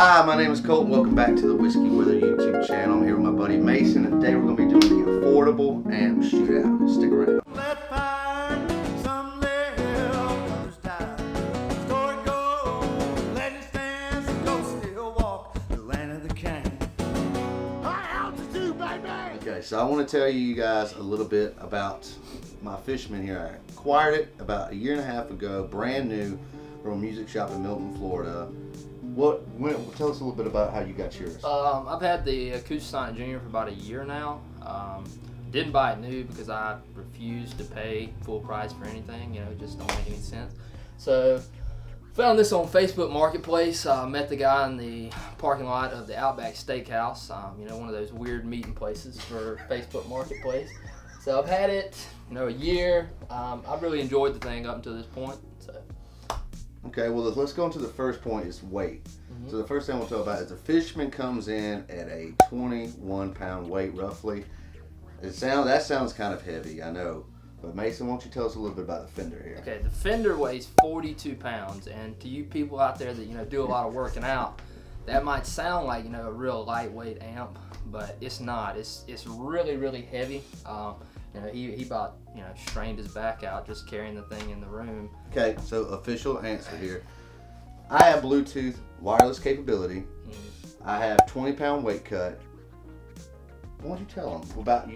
Hi, my name is Colton. Welcome back to the Whiskey Weather YouTube channel. I'm here with my buddy Mason, and today we're going to be doing the affordable amp shootout. Stick around. Okay, so I want to tell you guys a little bit about my Fishman here. I acquired it about 1.5 years ago, brand new, from a music shop in Milton, Florida. Tell us a little bit about how you got yours. I've had the Acoustasonic Junior for about 1 year now. Didn't buy it new because I refuse to pay full price for anything. You know, it just don't make any sense. So found this on Facebook Marketplace. Met the guy in the parking lot of the Outback Steakhouse. You know, one of those weird meeting places for Facebook Marketplace. So I've had it, 1 year. I've really enjoyed the thing up until this point. So. Okay, well, let's go into the first point, is weight. So the first thing we'll talk about is the Fishman comes in at a 21-pound weight, roughly. That sounds kind of heavy, I know. But Mason, why don't you tell us a little bit about the Fender here? Okay, the Fender weighs 42 pounds, and to you people out there that do a lot of working out, that might sound like a real lightweight amp, but it's not. It's really, really heavy. He about strained his back out just carrying the thing in the room. Okay, so official answer here. I have Bluetooth wireless capability. I have 20-pound weight cut. Why don't you tell them about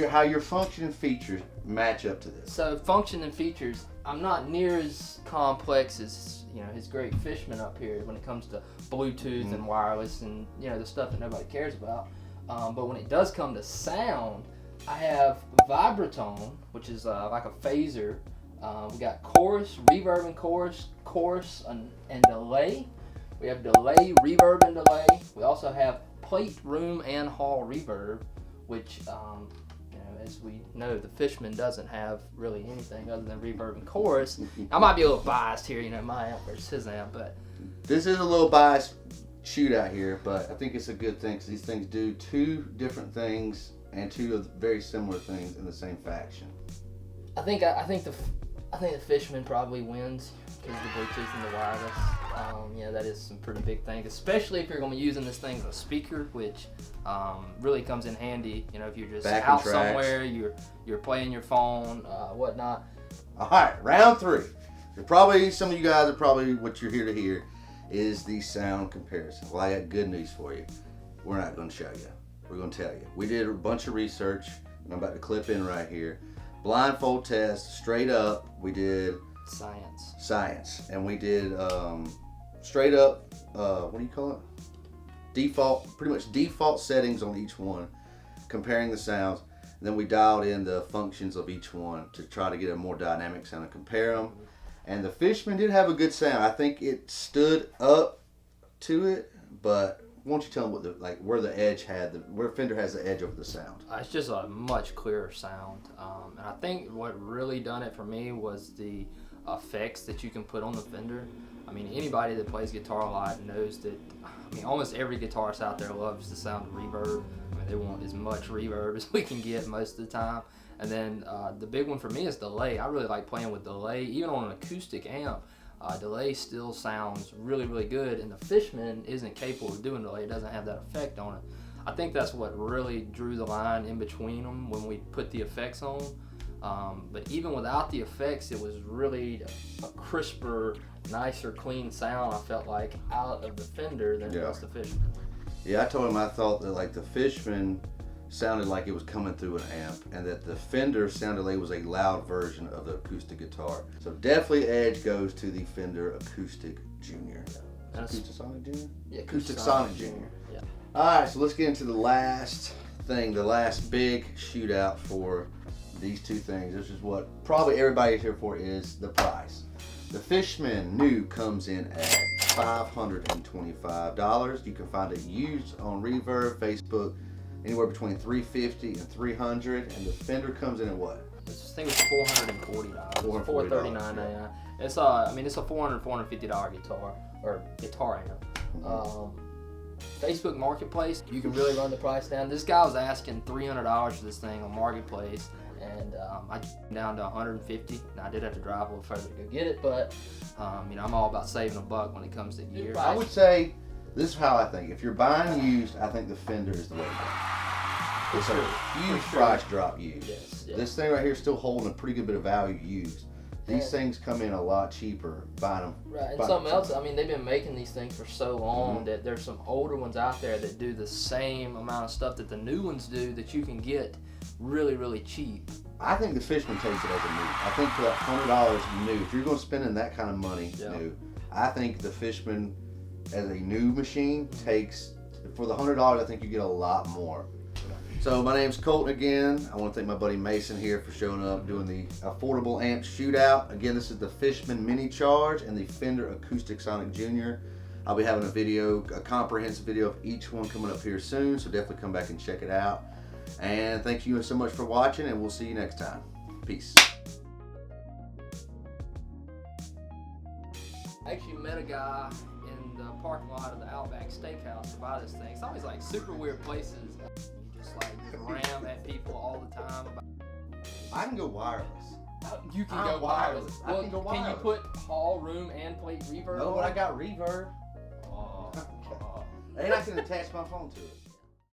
how your function and features match up to this? So function and features, I'm not near as complex as his great Fishman up here when it comes to Bluetooth and wireless and the stuff that nobody cares about. But when it does come to sound, I have Vibratone, which is like a phaser. We got chorus, reverb and chorus and delay. We have delay, reverb and delay. We also have plate, room, and hall reverb, which, as we know, the Fishman doesn't have really anything other than reverb and chorus. I might be a little biased here, my amp versus his amp, but this is a little biased shootout here, but I think it's a good thing because these things do two different things and two very similar things in the same faction. I think the Fishman probably wins because of the Bluetooth and the wireless. That is some pretty big things, especially if you're going to be using this thing as a speaker, which really comes in handy. If you're just out somewhere, you're playing your phone, whatnot. All right, round 3. Some of you guys are probably what you're here to hear is the sound comparison. Well, I got good news for you. We're not going to show you. We're going to tell you. We did a bunch of research, and I'm about to clip in right here. Blindfold test, straight up. We did science, and we did straight up. What do you call it? Pretty much default settings on each one, comparing the sounds. And then we dialed in the functions of each one to try to get a more dynamic sound and compare them. And the Fishman did have a good sound. I think it stood up to it, but why don't you tell them where Fender has the edge over the sound? It's just a much clearer sound, and I think what really done it for me was the effects that you can put on the Fender. I mean, anybody that plays guitar a lot knows that. I mean, almost every guitarist out there loves the sound of reverb. I mean, they want as much reverb as we can get most of the time. And then the big one for me is delay. I really like playing with delay, even on an acoustic amp. Delay still sounds really, really good, and the Fishman isn't capable of doing delay. It doesn't have that effect on it. I think that's what really drew the line in between them when we put the effects on. But even without the effects, it was really a crisper, nicer, clean sound, I felt like, out of the Fender than it was the Fishman. Yeah, I told him I thought that the Fishman sounded like it was coming through an amp, and that the Fender sounded like it was a loud version of the acoustic guitar. So definitely edge goes to the Fender Acoustic Junior. Acoustasonic Junior? Yeah, Acoustasonic Junior. Yeah. Alright, so let's get into the last thing, the last big shootout for these two things. This is what probably everybody's here for, is the price. The Fishman new comes in at $525. You can find it used on Reverb, Facebook, anywhere between $350 and $300, and the Fender comes in at what? This thing was $440. $439.99. It's it's a $450 guitar or guitar amp. Facebook Marketplace, you can really run the price down. This guy was asking $300 for this thing on Marketplace, and I down to $150. Now I did have to drive a little further to go get it, but I'm all about saving a buck when it comes to gear. I would say This is how I think. If you're buying used, I think the Fender is the way to go. It's a huge price drop used. Yes. This thing right here is still holding a pretty good bit of value used. These things come in a lot cheaper buying them. Right, and something else, I mean, they've been making these things for so long that there's some older ones out there that do the same amount of stuff that the new ones do that you can get really, really cheap. I think the Fishman takes it as a new. I think for that $100 new, if you're going to spend in that kind of money new, I think the Fishman as a new machine takes, for the $100, I think you get a lot more. So my name's Colton again. I want to thank my buddy Mayson here for showing up, doing the affordable amp shootout. Again, this is the Fishman Mini Charge and the Fender Acoustasonic Junior. I'll be having a comprehensive video of each one coming up here soon, so definitely come back and check it out. And thank you so much for watching, and we'll see you next time. Peace. I actually met a guy in the parking lot of the Outback Steakhouse to buy this thing. It's always like super weird places. You just like ram at people all the time. I can go wireless. You can go wireless. I can go wireless. Can you put hall, room, and plate reverb? No, on but I it? got reverb. And I can attach my phone to it.